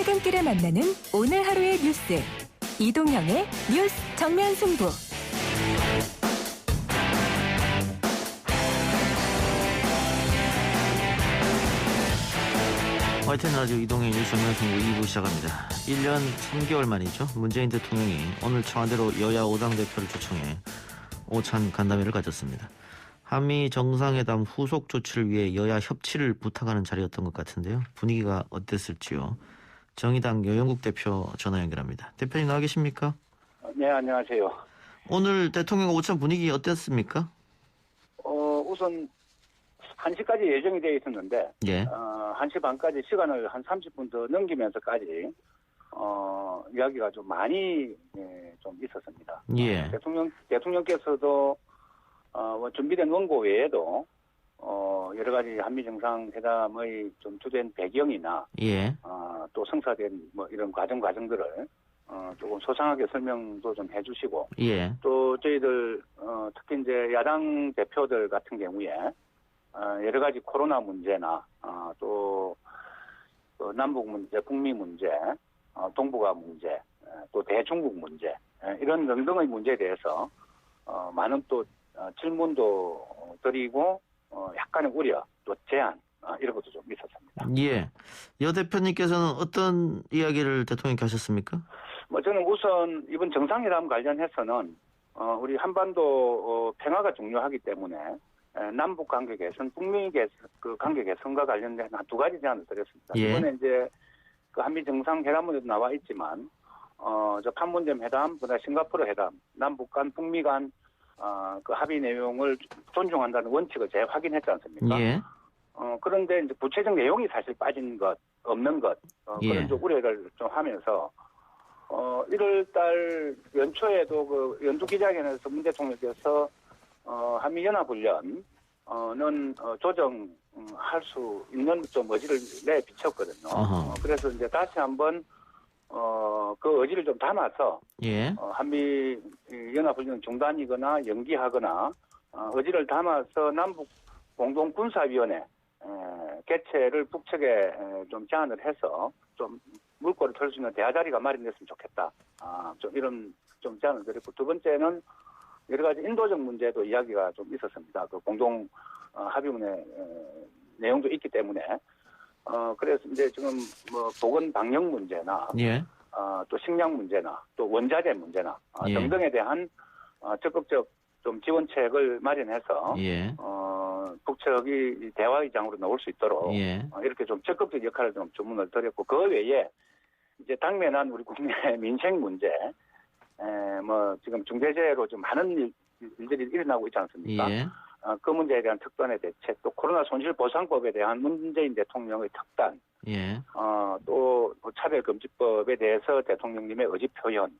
퇴근길에 만나는 오늘 하루의 뉴스. 이동형의 뉴스 정면 승부. YTN 라디오 이동형 뉴스 정면 승부 2부 시작합니다. 1년 3개월 만이죠. 문재인 대통령이 오늘 청와대로 여야 5당 대표를 초청해 오찬 간담회를 가졌습니다. 한미 정상회담 후속 조치를 위해 여야 협치를 부탁하는 자리였던 것 같은데요. 분위기가 어땠을지요. 정의당 여영국 대표 전화 연결합니다. 대표님 나와 계십니까? 네, 안녕하세요. 오늘 대통령 오찬 분위기 어땠습니까? 우선 1시까지 예정이 되어 있었는데, 예. 1시 반까지 시간을 한 30분 더 넘기면서까지, 이야기가 좀 많이, 좀 있었습니다. 예. 대통령께서도, 준비된 원고 외에도, 여러 가지 한미정상회담의 좀 주된 배경이나, 예. 또 성사된 뭐 이런 과정들을, 조금 소상하게 설명도 좀 해주시고, 예. 또 저희들, 특히 이제 야당 대표들 같은 경우에, 여러 가지 코로나 문제나, 또, 남북 문제, 북미 문제, 동북아 문제, 또 대중국 문제, 이런 등등의 문제에 대해서, 많은 또, 질문도 드리고, 약간의 우려, 또 제안, 이런 것도 좀 있었습니다. 예. 여 대표님께서는 어떤 이야기를 대통령께 하셨습니까? 저는 우선 이번 정상회담 관련해서는, 우리 한반도 평화가 중요하기 때문에, 남북 관계 개선, 북미 관계 개선과 관련된 한 두 가지 제안을 드렸습니다. 예. 이번에 이제 그 한미 정상회담에도 나와 있지만, 저 판문점 회담, 그다음 싱가포르 회담, 남북 간, 북미 간, 그 합의 내용을 존중한다는 원칙을 재확인했지 않습니까? 예. 그런데 이제 구체적 내용이 사실 빠진 것, 없는 것, 예. 그런 좀 우려를 좀 하면서, 1월 달 연초에도 그 연두 기자회견에서 문 대통령께서 한미연합훈련은 조정할 수 있는 좀 의지를 내비쳤거든요. 그래서 이제 다시 한번 그 의지를 좀 담아서 예. 한미 연합훈련 중단이거나 연기하거나 의지를 담아서 남북 공동 군사위원회 개최를 북측에 좀 제안을 해서 좀 물꼬를 털 수 있는 대화 자리가 마련됐으면 좋겠다. 좀 이런 좀 제안을 드렸고, 두 번째는 여러 가지 인도적 문제도 이야기가 좀 있었습니다. 그 공동 합의문의 내용도 있기 때문에 그래서 이제 지금 뭐 보건 방역 문제나 예. 또 식량 문제나 또 원자재 문제나 예. 등등에 대한 적극적 좀 지원책을 마련해서 예. 북측이 대화의 장으로 나올 수 있도록 예. 이렇게 좀 적극적 역할을 좀 주문을 드렸고, 그 외에 이제 당면한 우리 국민의 민생 문제, 뭐 지금 중대재해로 좀 많은 일들이 일어나고 있지 않습니까? 예. 그 문제에 대한 특단의 대책, 또 코로나 손실보상법에 대한 문재인 대통령의 특단, 예. 또 차별금지법에 대해서 대통령님의 의지 표현,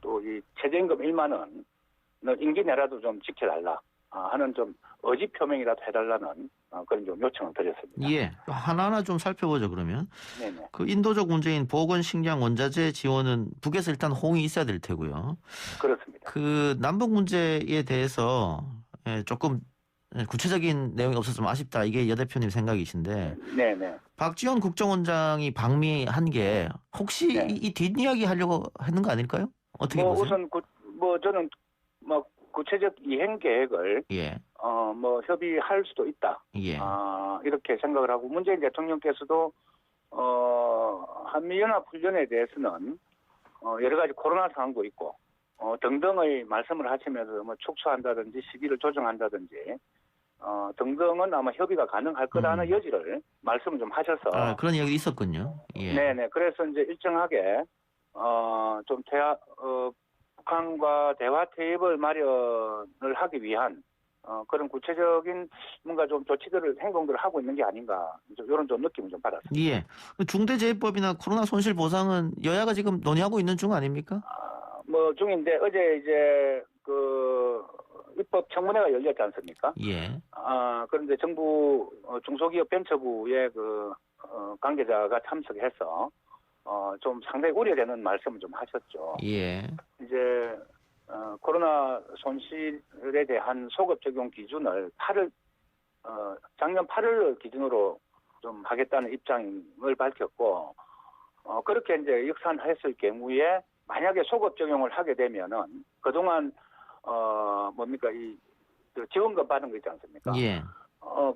또 이 최저임금 1만 원을 임기 내라도 좀 지켜달라 하는 좀 의지 표명이라도 해달라는 그런 좀 요청을 드렸습니다. 예. 하나하나 좀 살펴보죠, 그러면. 네네. 그 인도적 문제인 보건, 식량, 원자재 지원은 북에서 일단 호응이 있어야 될 테고요. 그렇습니다. 그 남북 문제에 대해서 조금 구체적인 내용이 없어서 좀 아쉽다. 이게 여 대표님 생각이신데. 네네. 박지원 국정원장이 방미한 게 혹시 네. 이 뒷이야기 하려고 했는 거 아닐까요? 어떻게 보세요? 우선 저는 구체적 이행 계획을 예. 협의할 수도 있다. 예. 이렇게 생각을 하고, 문재인 대통령께서도 한미연합훈련에 대해서는 여러 가지 코로나 상황도 있고 등등의 말씀을 하시면서 뭐 축소한다든지 시기를 조정한다든지 등등은 아마 협의가 가능할 거라는 여지를 말씀을 좀 하셔서 그런 이야기 있었군요. 예. 네네. 그래서 이제 일정하게 좀 북한과 대화 테이블 마련을 하기 위한 그런 구체적인 뭔가 좀 조치들을 행동들을 하고 있는 게 아닌가, 이런 좀 느낌을 좀 받았습니다. 예. 중대재해법이나 코로나 손실 보상은 여야가 지금 논의하고 있는 중 아닙니까? 중인데 어제 이제 그 입법 청문회가 열렸지 않습니까? 예. 그런데 정부 중소기업 벤처부의 그 관계자가 참석해서 좀 상당히 우려되는 말씀을 좀 하셨죠. 예. 이제 코로나 손실에 대한 소급 적용 기준을 작년 8월 기준으로 좀 하겠다는 입장을 밝혔고, 그렇게 이제 역산했을 경우에 만약에 소급 적용을 하게 되면은 그동안 뭡니까 그 지원금 받은 거 있지 않습니까? 예.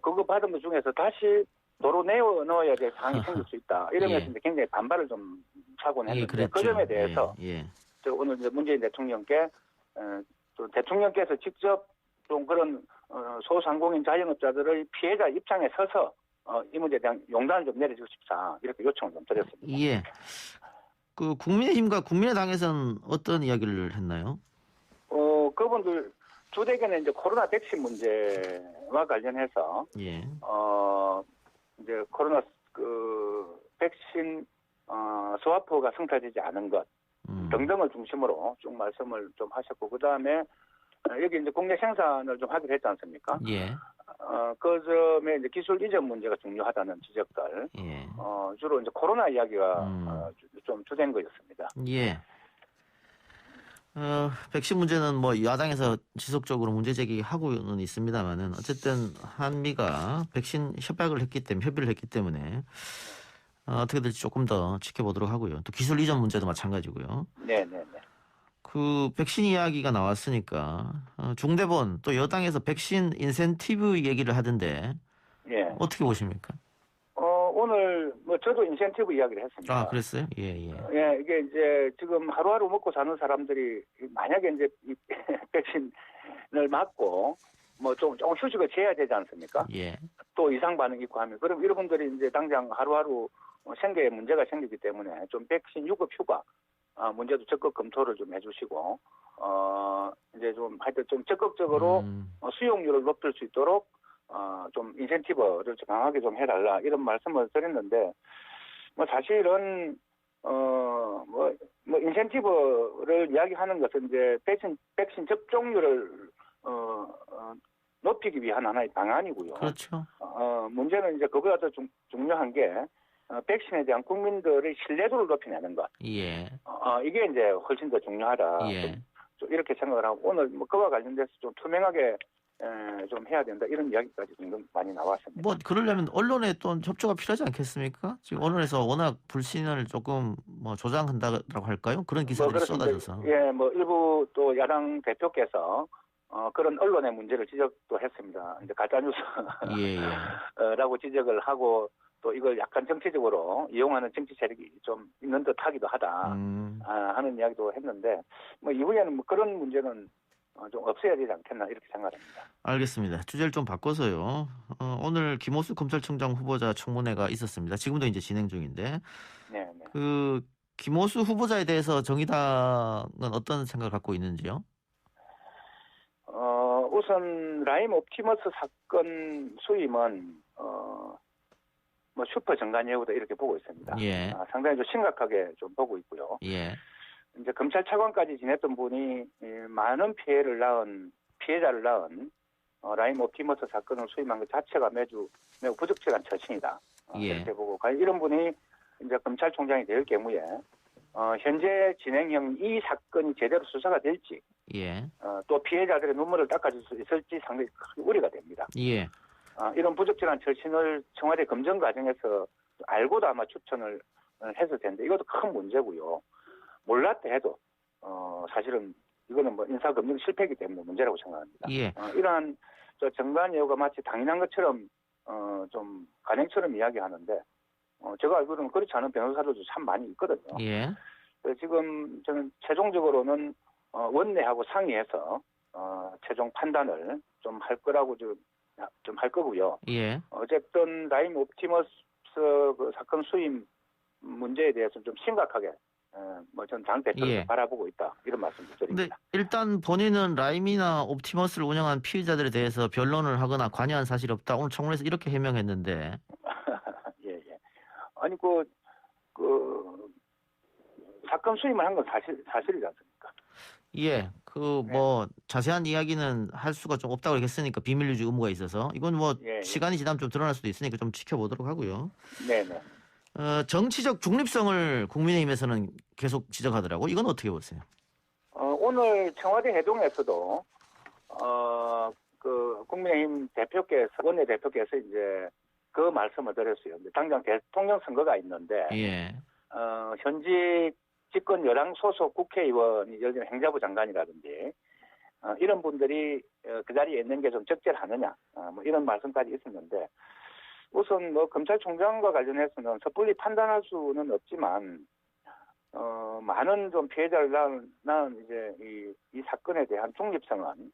그거 받은 것 중에서 다시 도로 내어 넣어야 될 상황이 생길 수 있다. 이러면서 예. 이제 굉장히 반발을 좀 하곤 했는데 그랬죠. 그 점에 대해서 예. 오늘 이제 문재인 대통령께 또 대통령께서 직접 좀 그런 소상공인 자영업자들의 피해자 입장에 서서 이 문제에 대한 용단을 좀 내려주고 싶다 이렇게 요청을 좀 드렸습니다. 예. 그 국민의힘과 국민의당에서는 어떤 이야기를 했나요? 그분들 주되게는 이제 코로나 백신 문제와 관련해서 예. 이제 코로나 백신 스와프가 성사되지 않은 것 등등을 중심으로 쭉 말씀을 좀 하셨고 그 다음에 여기 이제 국내 생산을 좀 하기로 했지 않습니까? 예. 그 점에 이제 기술 이전 문제가 중요하다는 지적들. 예. 주로 이제 코로나 이야기가 좀 주된 거였습니다. 예. 백신 문제는 뭐 야당에서 지속적으로 문제 제기하고는 있습니다만은 어쨌든 한미가 백신 협약을 했기 때문에 협의를 했기 때문에 어떻게 될지 조금 더 지켜보도록 하고요. 또 기술 이전 문제도 마찬가지고요. 네네네. 그 백신 이야기가 나왔으니까 중대본 또 여당에서 백신 인센티브 얘기를 하던데 예. 어떻게 보십니까? 오늘 뭐 저도 인센티브 이야기를 했습니다. 아 그랬어요? 예. 예, 이게 이제 지금 하루하루 먹고 사는 사람들이 만약에 이제 이 백신을 맞고 뭐 조금 휴식을 취해야 되지 않습니까? 예. 또 이상 반응이 있고 하면 그럼 이런 분들이 이제 당장 하루하루 생계에 문제가 생기기 때문에 좀 백신 유급 휴가 문제도 적극 검토를 좀 해주시고 이제 좀 하여튼 좀 적극적으로 수용률을 높일 수 있도록 좀 인센티브를 좀 강하게 좀 해달라 이런 말씀을 드렸는데 뭐 사실은 뭐 인센티브를 이야기하는 것은 이제 백신 접종률을 높이기 위한 하나의 방안이고요. 그렇죠. 문제는 이제 그보다 더 중요한 게 백신에 대한 국민들의 신뢰도를 높이는 것. 예. 이게 이제 훨씬 더 중요하다. 예. 좀 이렇게 생각을 하고 오늘 뭐 그와 관련돼서 좀 투명하게 좀 해야 된다 이런 이야기까지 좀 많이 나왔습니다. 뭐 그러려면 언론에 또 협조가 필요하지 않겠습니까? 지금 언론에서 워낙 불신을 조금 뭐 조장한다라고 할까요? 그런 기사들이 쏟아져서. 예, 뭐 일부 또 야당 대표께서 그런 언론의 문제를 지적도 했습니다. 이제 가짜뉴스 라고 지적을 하고 또 이걸 약간 정치적으로 이용하는 정치 세력이 좀 있는 듯하기도 하다 하는 이야기도 했는데 뭐 이후에는 뭐 그런 문제는 좀 없어야 되지 않겠나 이렇게 생각합니다. 알겠습니다. 주제를 좀 바꿔서요. 오늘 김호수 검찰총장 후보자 청문회가 있었습니다. 지금도 이제 진행 중인데. 네. 그 김호수 후보자에 대해서 정의당은 어떤 생각을 갖고 있는지요? 우선 라임 옵티머스 사건 수임은 뭐 슈퍼 정관예우다 이렇게 보고 있습니다. 예. 상당히 좀 심각하게 좀 보고 있고요. 예. 이제 검찰 차관까지 지냈던 분이 많은 피해자를 낳은 라임 옵티머스 사건을 수임한 것 자체가 매우 부적절한 처신이다. 이렇게 보고 이런 분이 이제 검찰총장이 될 경우에 현재 진행형 이 사건이 제대로 수사가 될지 또 피해자들의 눈물을 닦아줄 수 있을지 상당히 큰 우려가 됩니다. 예. 이런 부적절한 처신을 청와대 검증 과정에서 알고도 아마 추천을 했을 텐데 이것도 큰 문제고요. 몰랐다 해도 사실은 이거는 뭐 인사 검증 실패이기 때문에 문제라고 생각합니다. 예. 이러한 정관예우가 마치 당연한 것처럼 좀 관행처럼 이야기하는데 제가 알기로는 그렇지 않은 변호사들도 참 많이 있거든요. 예. 지금 저는 최종적으로는 원내하고 상의해서 최종 판단을 좀 할 거라고 좀 할 거고요. 예. 어쨌든 라임 옵티머스 그 사건 수임 문제에 대해서 좀 심각하게 뭐 전 당 대표를 바라보고 있다 이런 말씀을 드립니다. 근데 일단 본인은 라임이나 옵티머스를 운영한 피해자들에 대해서 변론을 하거나 관여한 사실이 없다. 오늘 청문회에서 이렇게 해명했는데. 예. 아니 그 사건 수임을 한 건 사실이지 않습니까? 예. 뭐 자세한 이야기는 할 수가 좀 없다고 했으니까 비밀 유지 의무가 있어서 이건 뭐 시간이 지나면 좀 드러날 수도 있으니까 좀 지켜보도록 하고요. 네네. 정치적 중립성을 국민의힘에서는 계속 지적하더라고. 이건 어떻게 보세요? 오늘 청와대 회동에서도 그 국민의힘 원내 대표께서 이제 그 말씀을 드렸어요. 당장 대통령 선거가 있는데 현직 집권 여당 소속 국회의원이 예를 들면 행자부 장관이라든지 이런 분들이 그 자리에 있는 게 좀 적절하느냐 뭐 이런 말씀까지 있었는데 우선 뭐 검찰총장과 관련해서는 섣불리 판단할 수는 없지만 많은 좀 피해자를 낳은 이제 이 사건에 대한 중립성은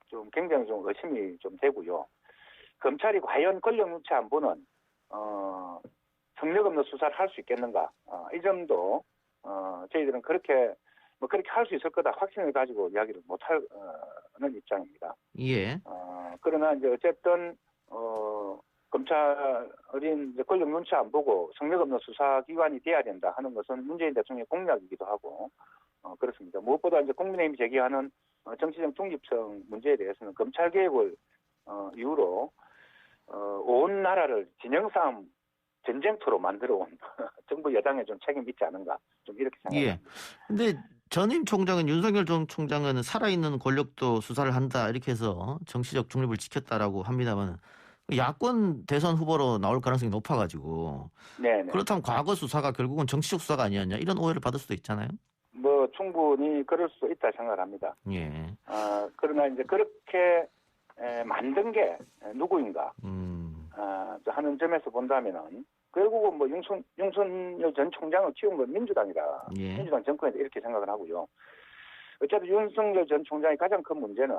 좀 굉장히 좀 의심이 좀 되고요. 검찰이 과연 권력 눈치 안 보는 성역 없는 수사를 할 수 있겠는가? 이 점도 저희들은 그렇게 할 수 있을 거다 확신을 가지고 이야기를 못하는 입장입니다. 예. 그러나 이제 어쨌든 검찰이 이제 권력 눈치 안 보고 성역 없는 수사기관이 돼야 된다 하는 것은 문재인 대통령의 공약이기도 하고 그렇습니다. 무엇보다 이제 국민의힘이 제기하는 정치적 중립성 문제에 대해서는 검찰 개혁을 이유로 온 나라를 진영 싸움 전쟁터로 만들어 온 정부 여당에 좀 책임이 있지 않은가 좀 이렇게 생각합니다. 예. 근데 전임 총장은 윤석열 전 총장은 살아있는 권력도 수사를 한다 이렇게 해서 정치적 중립을 지켰다라고 합니다만 야권 대선 후보로 나올 가능성이 높아가지고 네네. 그렇다면 과거 수사가 결국은 정치적 수사가 아니었냐 이런 오해를 받을 수도 있잖아요. 뭐 충분히 그럴 수 있다 생각을 합니다. 예. 그러나 이제 그렇게 만든 게 누구인가 하는 점에서 본다면은 결국은 뭐 윤석열 전 총장을 키운 건 민주당이다. 예. 민주당 정권에서 이렇게 생각을 하고요. 어차피 윤석열 전 총장의 가장 큰 문제는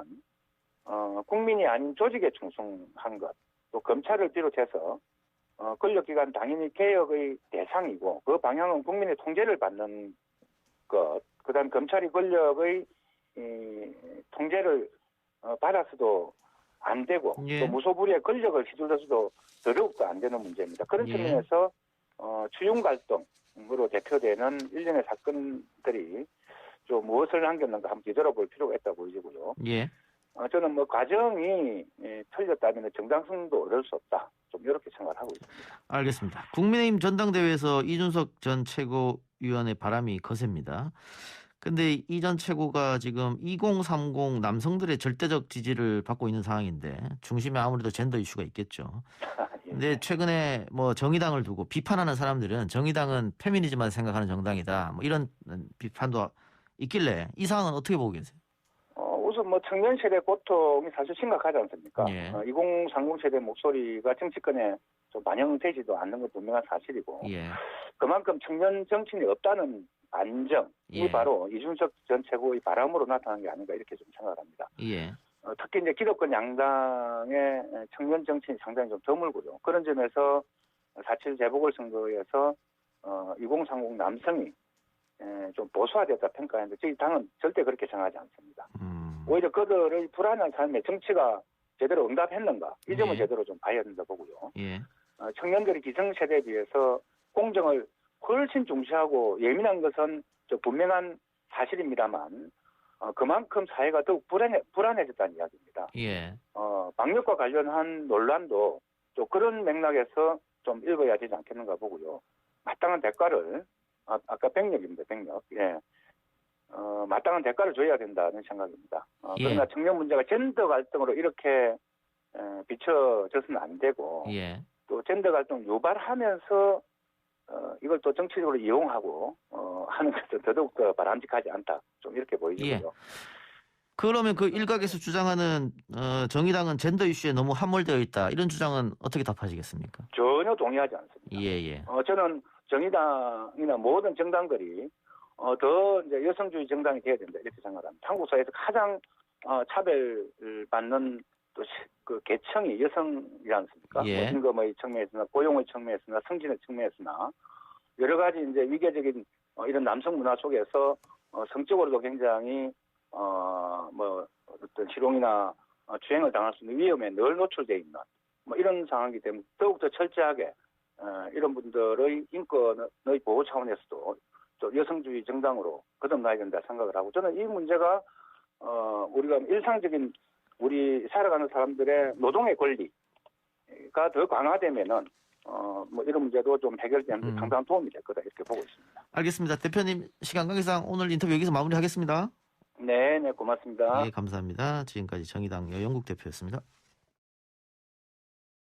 국민이 아닌 조직에 충성한 것, 또 검찰을 비롯해서 권력기관 당연히 개혁의 대상이고 그 방향은 국민의 통제를 받는 것, 그다음 검찰이 권력의 통제를 받아서도 안 되고 예. 또 무소불위의 권력을 휘둘러서도 더더욱도 안 되는 문제입니다. 그런 예. 측면에서 추윤 갈등으로 대표되는 일련의 사건들이 좀 무엇을 남겼는가 한번 뒤돌아볼 필요가 있다고 보이고요. 예. 저는 뭐 과정이 틀렸다면 정당성도 얻을 수 없다. 좀 이렇게 생각을 하고 있습니다. 알겠습니다. 국민의힘 전당대회에서 이준석 전 최고위원의 바람이 거셉니다. 근데 이 전 최고가 지금 2030 남성들의 절대적 지지를 받고 있는 상황인데 중심에 아무래도 젠더 이슈가 있겠죠. 예. 근데 최근에 뭐 정의당을 두고 비판하는 사람들은 정의당은 페미니즘만 생각하는 정당이다. 뭐 이런 비판도 있길래 이 상황은 어떻게 보고 계세요? 우선 뭐 청년 세대 고통이 사실 심각하지 않습니까? 예. 2030 세대 목소리가 정치권에 좀 반영되지도 않는 건 분명한 사실이고 예. 그만큼 청년 정치인이 없다는 안정이 예. 바로 이준석 전 최고의 바람으로 나타난 게 아닌가 이렇게 좀 생각을 합니다. 예. 특히 이제 기득권 양당의 청년 정치인이 상당히 좀 드물고요. 그런 점에서 4.7 재보궐선거에서 2030 남성이 좀 보수화됐다 평가하는데 저희 당은 절대 그렇게 생각하지 않습니다. 오히려 그들의 불안한 삶에 정치가 제대로 응답했는가 이 점을 예. 제대로 좀 봐야 된다 보고요. 예. 청년들이 기성세대에 비해서 공정을 훨씬 중시하고 예민한 것은 분명한 사실입니다만 그만큼 사회가 더욱 불안해졌다는 이야기입니다. 예. 방역과 관련한 논란도 또 그런 맥락에서 좀 읽어야 되지 않겠는가 보고요. 마땅한 대가를 아까 백력입니다. 백력. 예. 마땅한 대가를 줘야 된다는 생각입니다. 예. 그러나 청년 문제가 젠더 갈등으로 이렇게 비춰져서는 안 되고 예. 또 젠더 갈등 유발하면서 이걸 또 정치적으로 이용하고 하는 것은 더더욱더 바람직하지 않다. 좀 이렇게 보이고요. 예. 그러면 그 일각에서 주장하는 정의당은 젠더 이슈에 너무 함몰되어 있다. 이런 주장은 어떻게 답하시겠습니까? 전혀 동의하지 않습니다. 예. 저는 정의당이나 모든 정당들이 더 이제 여성주의 정당이 돼야 된다 이렇게 생각합니다. 한국 사회에서 가장 차별받는 또 그 계층이 여성이지 않습니까? 예. 뭐 임금의 측면에서나 고용의 측면에서나 성진의 측면에서나 여러 가지 이제 위계적인 이런 남성 문화 속에서 성적으로도 굉장히 뭐 어떤 실용이나 주행을 당할 수 있는 위험에 늘 노출되어 있는 뭐 이런 상황이기 때문에 더욱더 철저하게 이런 분들의 인권의 보호 차원에서도 좀 여성주의 정당으로 거듭나야 된다 생각을 하고 저는 이 문제가 우리가 일상적인 우리 살아가는 사람들의 노동의 권리가 더 강화되면은 뭐 이런 문제도 좀 해결되는 데 상당한 도움이 될 거다 이렇게 보고 있습니다. 알겠습니다. 대표님 시간 관계상 오늘 인터뷰 여기서 마무리하겠습니다. 네, 고맙습니다. 네, 감사합니다. 지금까지 정의당 여영국 대표였습니다.